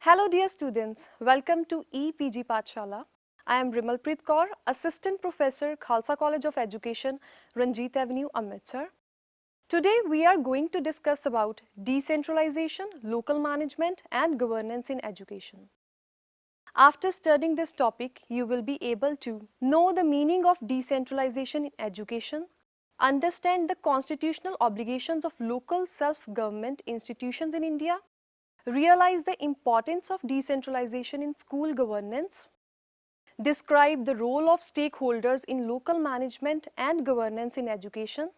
Hello dear students, welcome to EPG Pathshala. I am Rimalpreet Kaur, Assistant Professor, Khalsa College of Education, Ranjit Avenue, Amritsar. Today we are going to discuss about decentralization, local management and governance in education. After studying this topic, you will be able to know the meaning of decentralization in education, understand the constitutional obligations of local self-government institutions in India, realize the importance of decentralization in school governance, describe the role of stakeholders in local management and governance in education,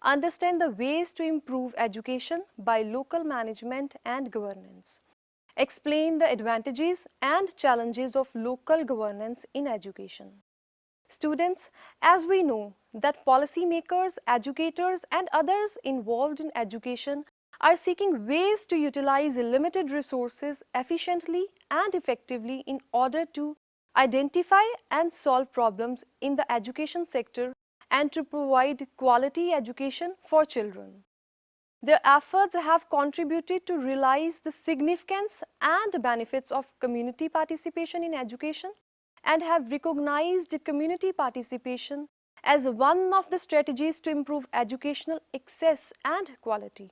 understand the ways to improve education by local management and governance, explain the advantages and challenges of local governance in education. Students, as we know that policymakers, educators and others involved in education are seeking ways to utilize limited resources efficiently and effectively in order to identify and solve problems in the education sector and to provide quality education for children. Their efforts have contributed to realize the significance and benefits of community participation in education and have recognized community participation as one of the strategies to improve educational access and quality.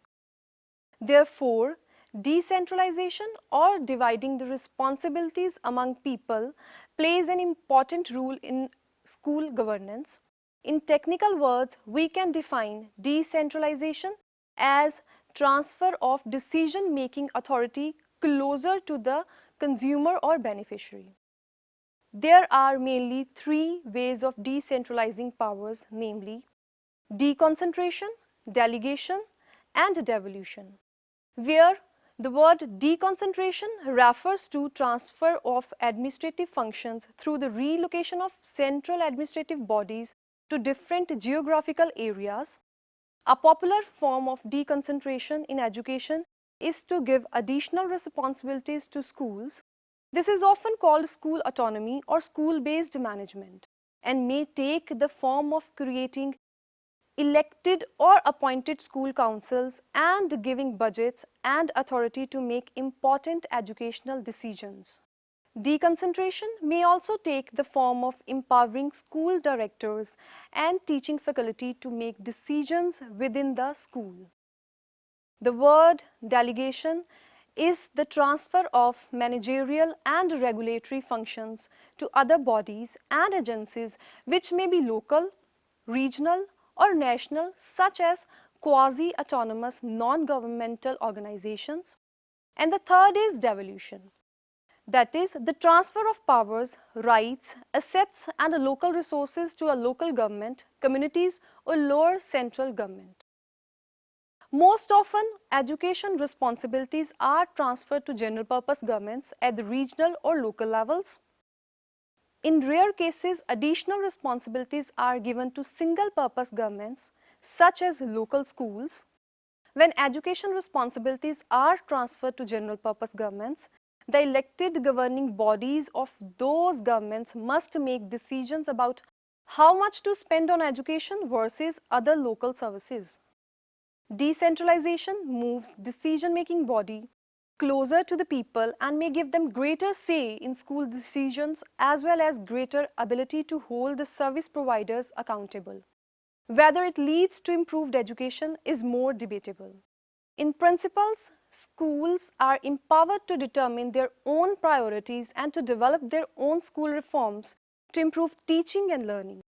Therefore, decentralization or dividing the responsibilities among people plays an important role in school governance. In technical words, we can define decentralization as transfer of decision-making authority closer to the consumer or beneficiary. There are mainly three ways of decentralizing powers, namely deconcentration, delegation, and devolution, where the word deconcentration refers to transfer of administrative functions through the relocation of central administrative bodies to different geographical areas. A popular form of deconcentration in education is to give additional responsibilities to schools. This is often called school autonomy or school-based management and may take the form of creating elected or appointed school councils and giving budgets and authority to make important educational decisions. Deconcentration may also take the form of empowering school directors and teaching faculty to make decisions within the school. The word delegation is the transfer of managerial and regulatory functions to other bodies and agencies which may be local, regional, or national, such as quasi-autonomous non-governmental organizations. And the third is devolution. That is the transfer of powers, rights, assets and local resources to a local government, communities or lower central government. Most often, education responsibilities are transferred to general purpose governments at the regional or local levels. In rare cases, additional responsibilities are given to single-purpose governments, such as local schools. When education responsibilities are transferred to general-purpose governments, the elected governing bodies of those governments must make decisions about how much to spend on education versus other local services. Decentralization moves decision-making body closer to the people and may give them greater say in school decisions as well as greater ability to hold the service providers accountable. Whether it leads to improved education is more debatable. In principles, schools are empowered to determine their own priorities and to develop their own school reforms to improve teaching and learning.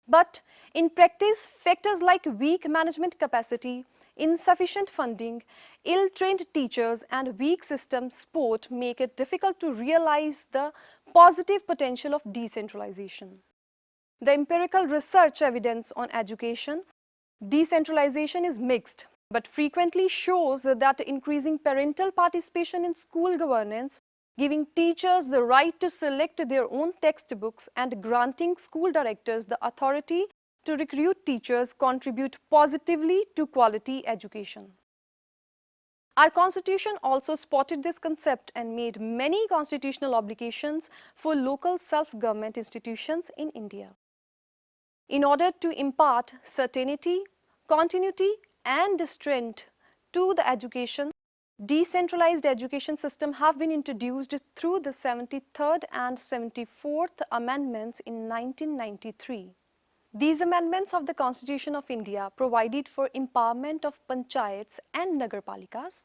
But in practice, factors like weak management capacity, insufficient funding, ill-trained teachers and weak system support make it difficult to realize the positive potential of decentralization. The empirical research evidence on education, decentralization is mixed, but frequently shows that increasing parental participation in school governance, giving teachers the right to select their own textbooks and granting school directors the authority to recruit teachers contribute positively to quality education. Our constitution also spotted this concept and made many constitutional obligations for local self-government institutions in India. In order to impart certainty, continuity and strength to the education, Decentralized education system have been introduced through the 73rd and 74th Amendments in 1993. These amendments of the Constitution of India provided for empowerment of panchayats and nagarpalikas.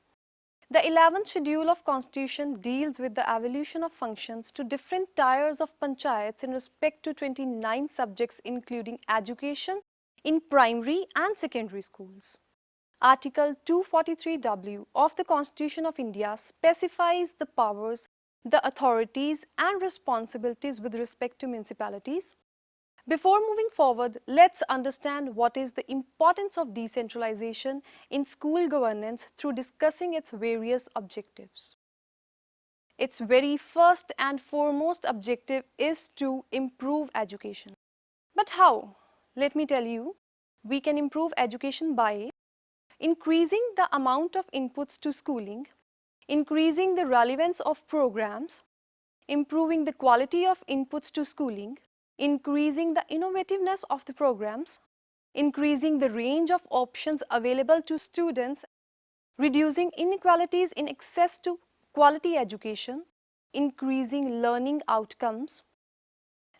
The 11th schedule of Constitution deals with the evolution of functions to different tiers of panchayats in respect to 29 subjects including education in primary and secondary schools. Article 243W of the Constitution of India specifies the powers, the authorities and responsibilities with respect to municipalities. Before moving forward, let's understand what is the importance of decentralization in school governance through discussing its various objectives. Its very first and foremost objective is to improve education. But how? Let me tell you, we can improve education by increasing the amount of inputs to schooling, increasing the relevance of programs, improving the quality of inputs to schooling, increasing the innovativeness of the programs, increasing the range of options available to students, reducing inequalities in access to quality education, increasing learning outcomes.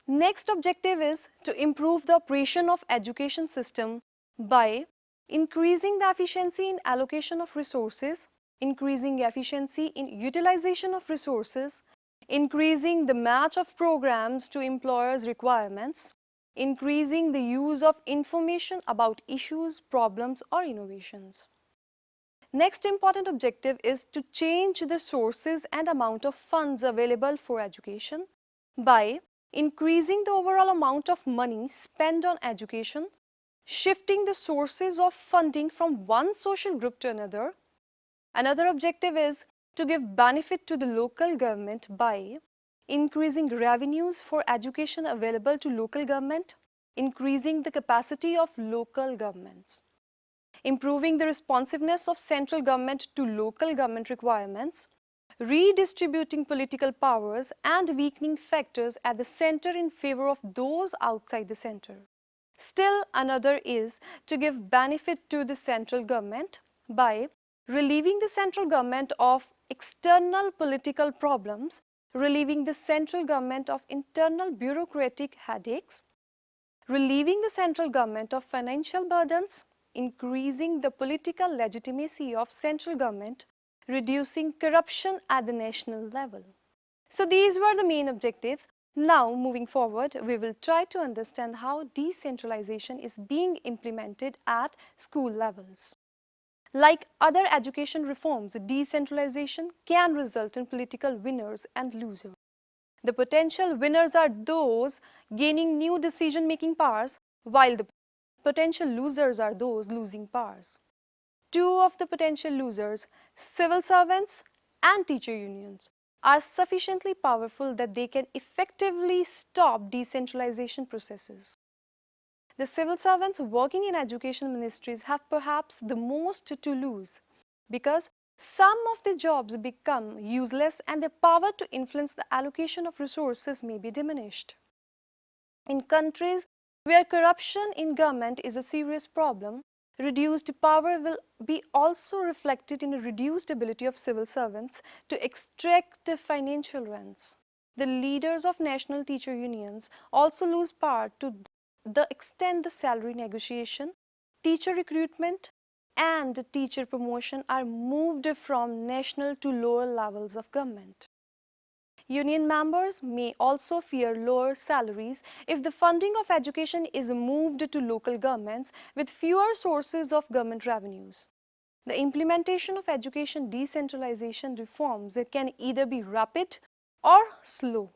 Next objective is to improve the operation of education system by increasing the efficiency in allocation of resources, increasing efficiency in utilization of resources, increasing the match of programs to employers' requirements, increasing the use of information about issues, problems or innovations. Next important objective is to change the sources and amount of funds available for education by increasing the overall amount of money spent on education, shifting the sources of funding from one social group to another. Another objective is to give benefit to the local government by increasing revenues for education available to local government, increasing the capacity of local governments, improving the responsiveness of central government to local government requirements, redistributing political powers and weakening factors at the center in favor of those outside the center. Still another is to give benefit to the central government by relieving the central government of external political problems, relieving the central government of internal bureaucratic headaches, relieving the central government of financial burdens, increasing the political legitimacy of central government, reducing corruption at the national level. So these were the main objectives. Now, moving forward, we will try to understand how decentralization is being implemented at school levels. Like other education reforms, decentralization can result in political winners and losers. The potential winners are those gaining new decision-making powers, while the potential losers are those losing powers. Two of the potential losers, civil servants and teacher unions, are sufficiently powerful that they can effectively stop decentralization processes. The civil servants working in education ministries have perhaps the most to lose because some of the jobs become useless and their power to influence the allocation of resources may be diminished. In countries where corruption in government is a serious problem, reduced power will be also reflected in a reduced ability of civil servants to extract financial rents. The leaders of national teacher unions also lose power to the extent the salary negotiation, teacher recruitment and teacher promotion are moved from national to lower levels of government. Union members may also fear lower salaries if the funding of education is moved to local governments with fewer sources of government revenues. The implementation of education decentralization reforms can either be rapid or slow.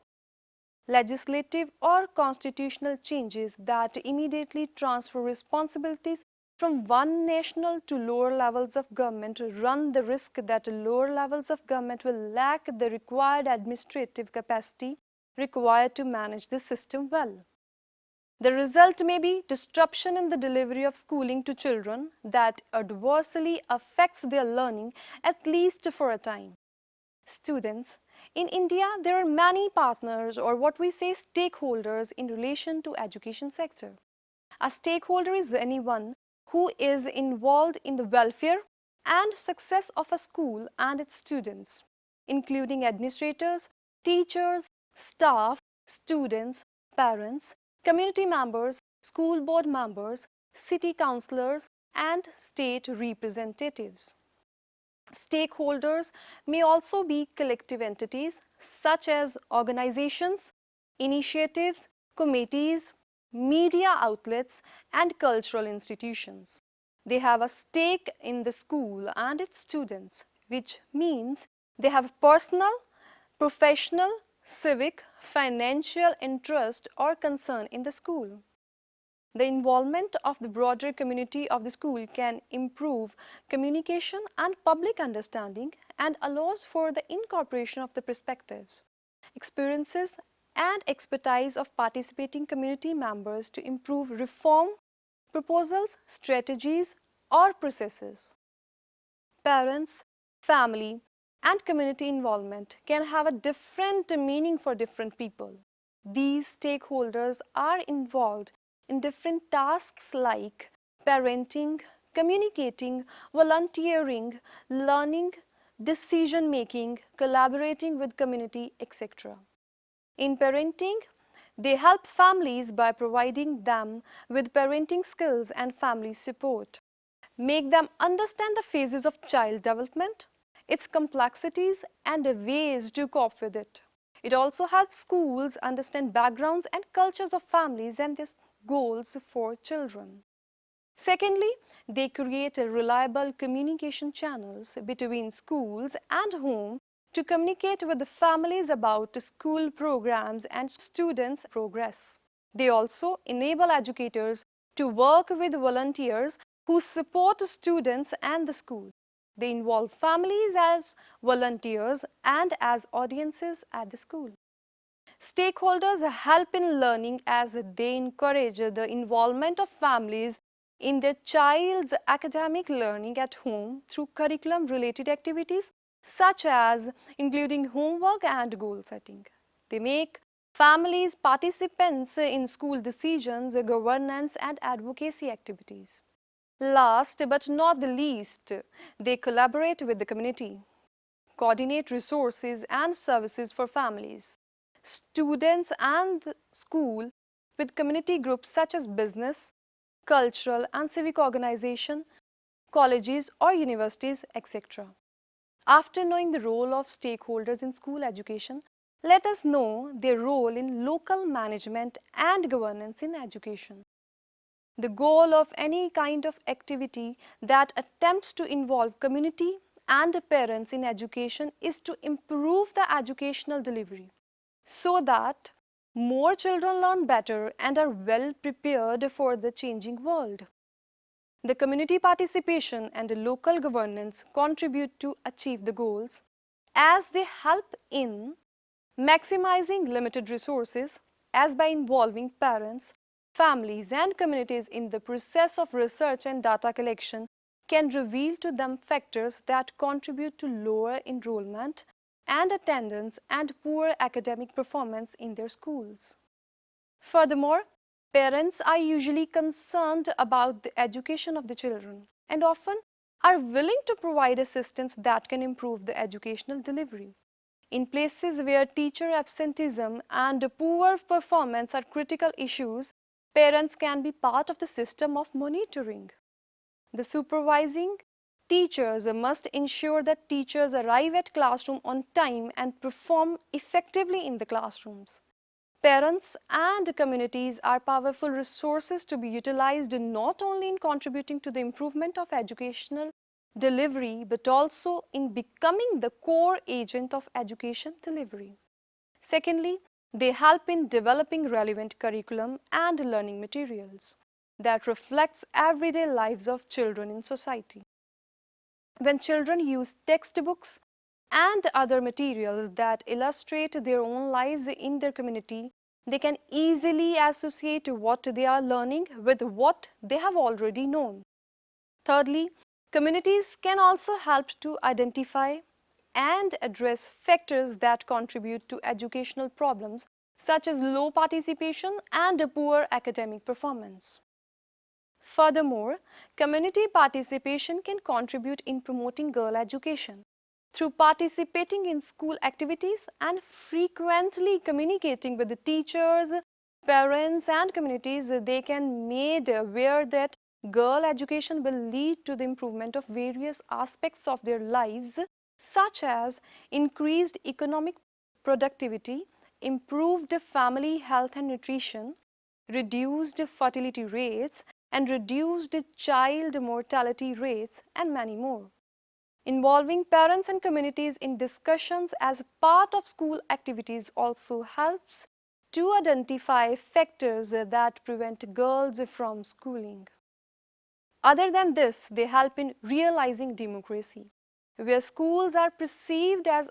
Legislative or constitutional changes that immediately transfer responsibilities from one national to lower levels of government run the risk that lower levels of government will lack the required administrative capacity required to manage the system well. The result may be disruption in the delivery of schooling to children that adversely affects their learning, at least for a time. Students, in India, there are many partners or what we say stakeholders in relation to education sector. A stakeholder is anyone who is involved in the welfare, and success of a school and its students, including administrators, teachers, staff, students, parents, community members, school board members, city councillors, and state representatives. Stakeholders may also be collective entities such as organizations, initiatives, committees, media outlets, and cultural institutions. They have a stake in the school and its students, which means they have personal, professional, civic, financial interest or concern in the school. The involvement of the broader community of the school can improve communication and public understanding and allows for the incorporation of the perspectives, experiences, and expertise of participating community members to improve reform proposals, strategies, or processes. Parents, family, and community involvement can have a different meaning for different people. These stakeholders are involved in different tasks like parenting, communicating, volunteering, learning, decision making, collaborating with community, etc. In parenting, they help families by providing them with parenting skills and family support, make them understand the phases of child development, its complexities, and the ways to cope with it. It also helps schools understand backgrounds and cultures of families and their goals for children. Secondly, they create reliable communication channels between schools and home to communicate with the families about school programs and students' progress. They also enable educators to work with volunteers who support students and the school. They involve families as volunteers and as audiences at the school. Stakeholders help in learning as they encourage the involvement of families in their child's academic learning at home through curriculum-related activities such as including homework and goal setting. They make families participants in school decisions, governance, and advocacy activities. Last but not the least, they collaborate with the community, coordinate resources and services for families, students, and the school with community groups such as business, cultural and civic organization, colleges or universities, etc. After knowing the role of stakeholders in school education, let us know their role in local management and governance in education. The goal of any kind of activity that attempts to involve community and parents in education is to improve the educational delivery so that more children learn better and are well prepared for the changing world. The community participation and local governance contribute to achieve the goals as they help in maximizing limited resources as by involving parents, families and communities in the process of research and data collection can reveal to them factors that contribute to lower enrollment and attendance and poor academic performance in their schools. Furthermore, parents are usually concerned about the education of the children and often are willing to provide assistance that can improve the educational delivery. In places where teacher absenteeism and poor performance are critical issues, parents can be part of the system of monitoring. The supervising teachers must ensure that teachers arrive at classroom on time and perform effectively in the classrooms. Parents and communities are powerful resources to be utilized not only in contributing to the improvement of educational delivery but also in becoming the core agent of education delivery. Secondly, they help in developing relevant curriculum and learning materials that reflects everyday lives of children in society. When children use textbooks and other materials that illustrate their own lives in their community, they can easily associate what they are learning with what they have already known. Thirdly, communities can also help to identify and address factors that contribute to educational problems such as low participation and poor academic performance. Furthermore, community participation can contribute in promoting girl education. Through participating in school activities and frequently communicating with the teachers, parents and communities, they can made aware that girl education will lead to the improvement of various aspects of their lives, such as increased economic productivity, improved family health and nutrition, reduced fertility rates, and reduced child mortality rates, and many more. Involving parents and communities in discussions as part of school activities also helps to identify factors that prevent girls from schooling. Other than this, they help in realizing democracy, where schools are perceived as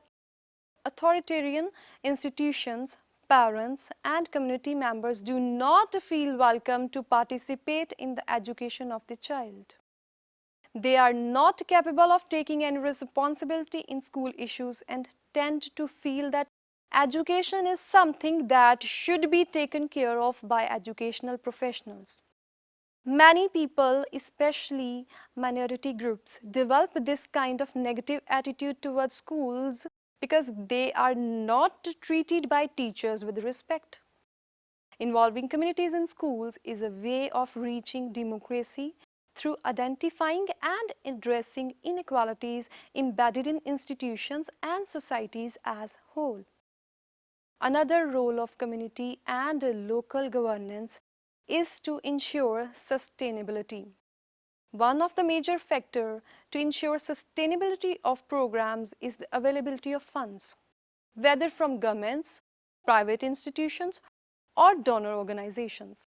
authoritarian institutions. Parents and community members do not feel welcome to participate in the education of the child. They are not capable of taking any responsibility in school issues and tend to feel that education is something that should be taken care of by educational professionals. Many people, especially minority groups, develop this kind of negative attitude towards schools because they are not treated by teachers with respect. Involving communities in schools is a way of reaching democracy through identifying and addressing inequalities embedded in institutions and societies as whole. Another role of community and local governance is to ensure sustainability. One of the major factors to ensure sustainability of programs is the availability of funds, whether from governments, private institutions, or donor organizations.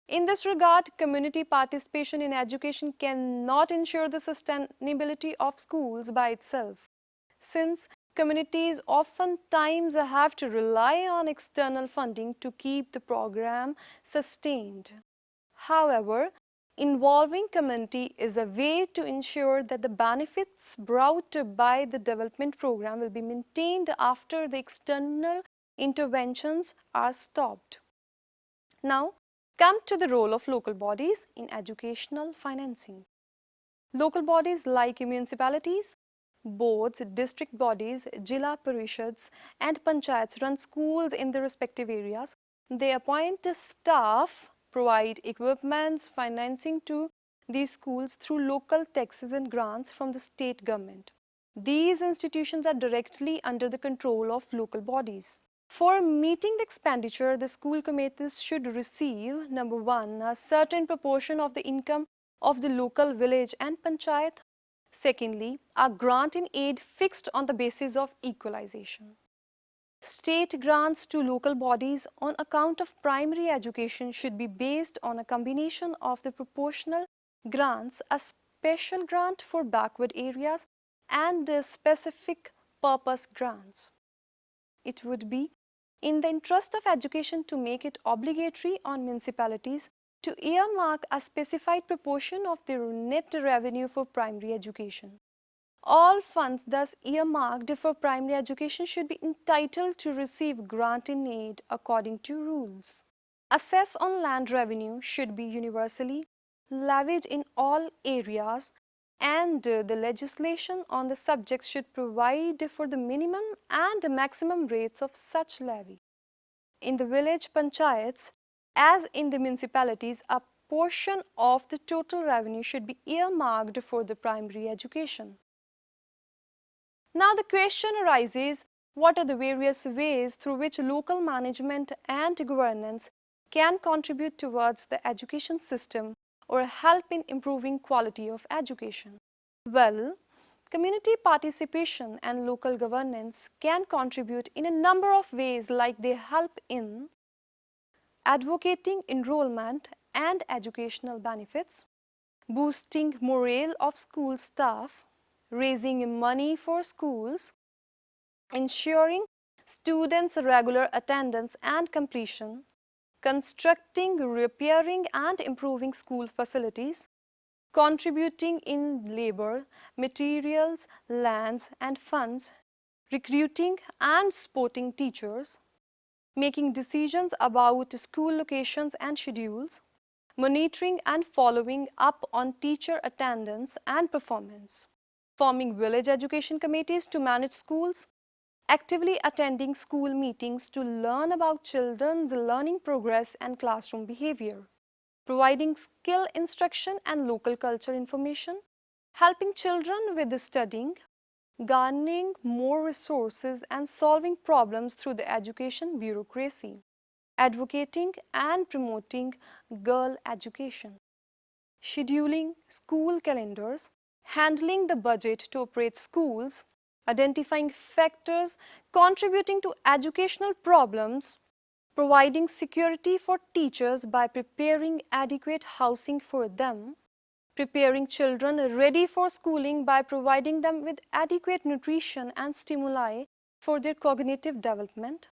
In this regard, community participation in education cannot ensure the sustainability of schools by itself, since communities oftentimes have to rely on external funding to keep the program sustained. However, involving community is a way to ensure that the benefits brought by the development program will be maintained after the external interventions are stopped. Now, come to the role of local bodies in educational financing. Local bodies like municipalities, boards, district bodies, Jila Parishads and Panchayats run schools in their respective areas. They appoint staff, provide equipments, financing to these schools through local taxes and grants from the state government. These institutions are directly under the control of local bodies. For meeting the expenditure, the school committees should receive, number one, a certain proportion of the income of the local village and panchayat. Secondly, a grant in aid fixed on the basis of equalization. State grants to local bodies on account of primary education should be based on a combination of the proportional grants, a special grant for backward areas, and specific purpose grants. It would be in the interest of education to make it obligatory on municipalities to earmark a specified proportion of their net revenue for primary education. All funds thus earmarked for primary education should be entitled to receive grant in aid according to rules. Assess on land revenue should be universally levied in all areas, and the legislation on the subject should provide for the minimum and the maximum rates of such levy. In the village panchayats, as in the municipalities, a portion of the total revenue should be earmarked for the primary education. Now the question arises, what are the various ways through which local management and governance can contribute towards the education system or help in improving quality of education? Well, community participation and local governance can contribute in a number of ways, like they help in advocating enrollment and educational benefits, boosting morale of school staff, raising money for schools, ensuring students' regular attendance and completion, constructing, repairing and improving school facilities, contributing in labor, materials, lands and funds, recruiting and supporting teachers, making decisions about school locations and schedules, monitoring and following up on teacher attendance and performance, forming village education committees to manage schools, actively attending school meetings to learn about children's learning progress and classroom behavior, providing skill instruction and local culture information, helping children with studying, garnering more resources and solving problems through the education bureaucracy, advocating and promoting girl education, scheduling school calendars, handling the budget to operate schools, identifying factors contributing to educational problems, providing security for teachers by preparing adequate housing for them, preparing children ready for schooling by providing them with adequate nutrition and stimuli for their cognitive development.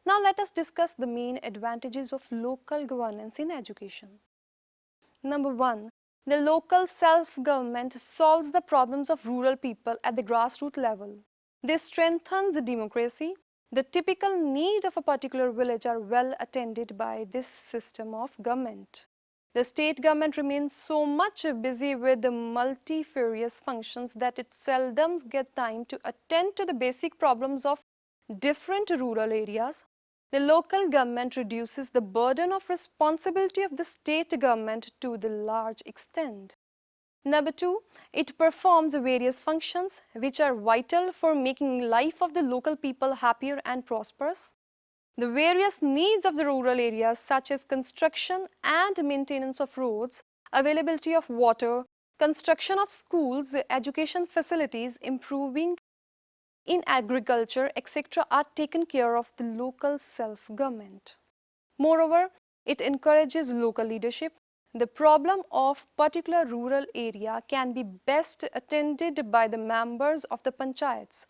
Now let us discuss the main advantages of local governance in education. Number 1. The local self-government solves the problems of rural people at the grassroots level. This strengthens democracy. The typical needs of a particular village are well attended by this system of government. The state government remains so much busy with the multifarious functions that it seldom gets time to attend to the basic problems of different rural areas. The local government reduces the burden of responsibility of the state government to the large extent. Number 2, it performs various functions which are vital for making life of the local people happier and prosperous. The various needs of the rural areas such as construction and maintenance of roads, availability of water, construction of schools, education facilities, improving in agriculture, etc. are taken care of the local self-government. Moreover, it encourages local leadership. The problem of particular rural area can be best attended by the members of the panchayats.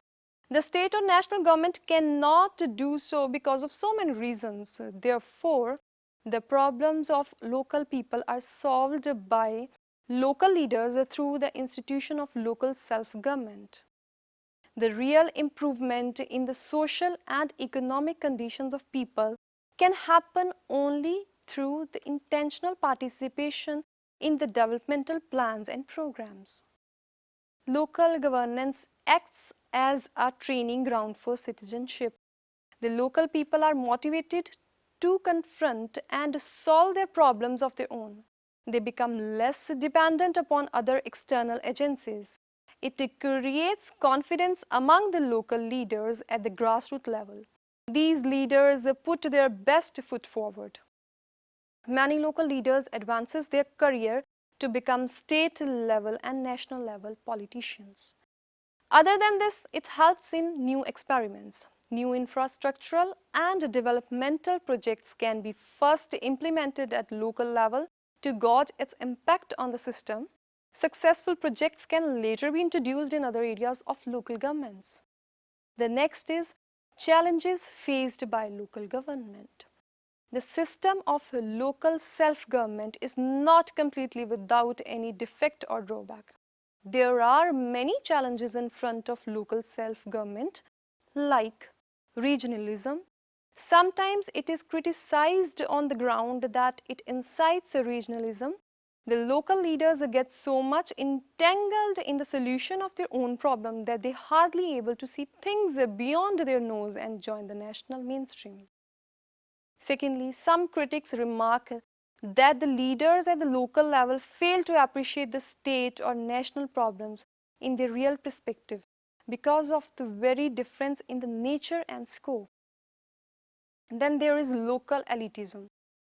The state or national government cannot do so because of so many reasons. Therefore, the problems of local people are solved by local leaders through the institution of local self-government. The real improvement in the social and economic conditions of people can happen only through the intentional participation in the developmental plans and programs. Local governance acts as a training ground for citizenship. The local people are motivated to confront and solve their problems of their own. They become less dependent upon other external agencies. It creates confidence among the local leaders at the grassroots level. These leaders put their best foot forward. Many local leaders advances their career to become state level and national level politicians. Other than this, it helps in new experiments. New infrastructural and developmental projects can be first implemented at local level to gauge its impact on the system. Successful projects can later be introduced in other areas of local governments. The next is challenges faced by local government. The system of local self-government is not completely without any defect or drawback. There are many challenges in front of local self-government, like regionalism. Sometimes it is criticized on the ground that it incites regionalism. The local leaders get so much entangled in the solution of their own problem that they hardly able to see things beyond their nose and join the national mainstream. Secondly, some critics remark that the leaders at the local level fail to appreciate the state or national problems in their real perspective because of the very difference in the nature and scope. Then there is local elitism,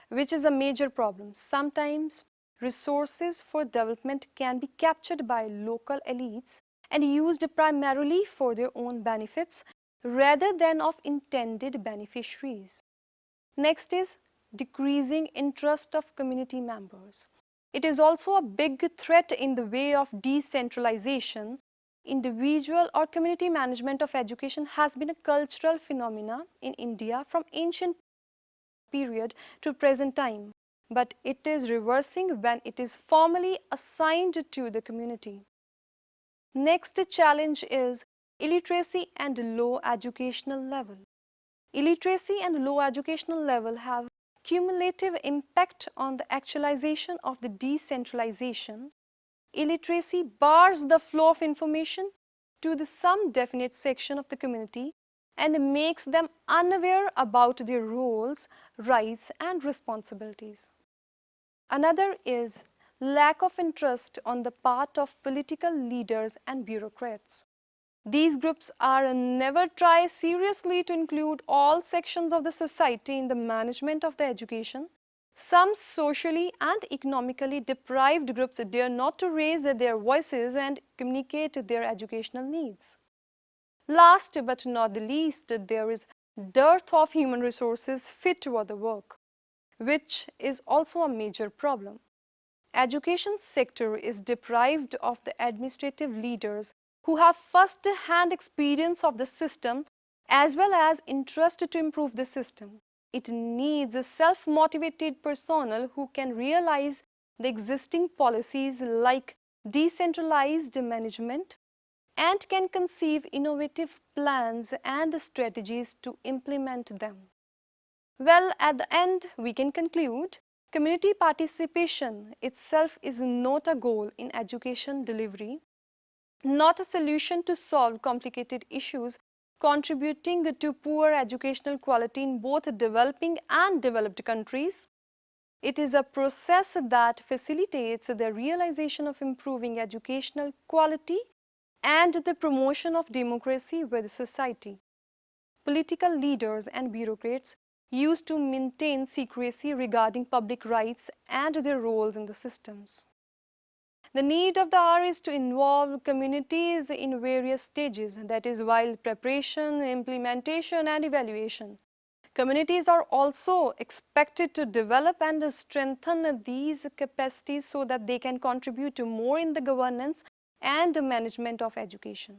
which is a major problem. Sometimes resources for development can be captured by local elites and used primarily for their own benefits rather than of intended beneficiaries. Next is decreasing interest of community members. It is also a big threat in the way of decentralization. Individual or community management of education has been a cultural phenomena in India from ancient period to present time, but it is reversing when it is formally assigned to the community. Next challenge is illiteracy and low educational level. Illiteracy and low educational level have cumulative impact on the actualization of the decentralization, illiteracy bars the flow of information to some definite section of the community and makes them unaware about their roles, rights, and responsibilities. Another is lack of interest on the part of political leaders and bureaucrats. These groups are never try seriously to include all sections of the society in the management of the education. Some socially and economically deprived groups dare not to raise their voices and communicate their educational needs. Last but not the least, there is dearth of human resources fit for the work, which is also a major problem. Education sector is deprived of the administrative leaders who have first-hand experience of the system as well as interest to improve the system. It needs a self-motivated personnel who can realize the existing policies like decentralized management and can conceive innovative plans and strategies to implement them. Well, at the end, we can conclude community participation itself is not a goal in education delivery, not a solution to solve complicated issues contributing to poor educational quality in both developing and developed countries. It is a process that facilitates the realization of improving educational quality and the promotion of democracy with society. Political leaders and bureaucrats used to maintain secrecy regarding public rights and their roles in the systems. The need of the hour is to involve communities in various stages, that is, while preparation, implementation, and evaluation. Communities are also expected to develop and strengthen these capacities so that they can contribute to more in the governance and management of education.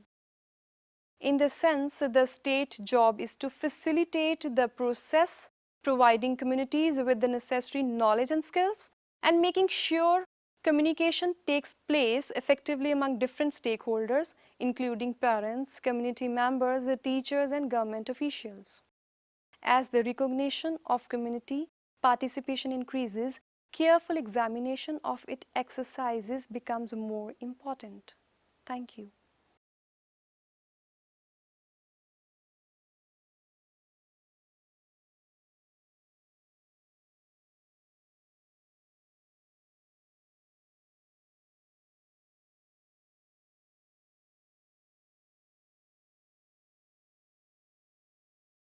In this sense, the state job is to facilitate the process, providing communities with the necessary knowledge and skills, and making sure communication takes place effectively among different stakeholders, including parents, community members, teachers, and government officials. As the recognition of community participation increases, careful examination of its exercises becomes more important. Thank you.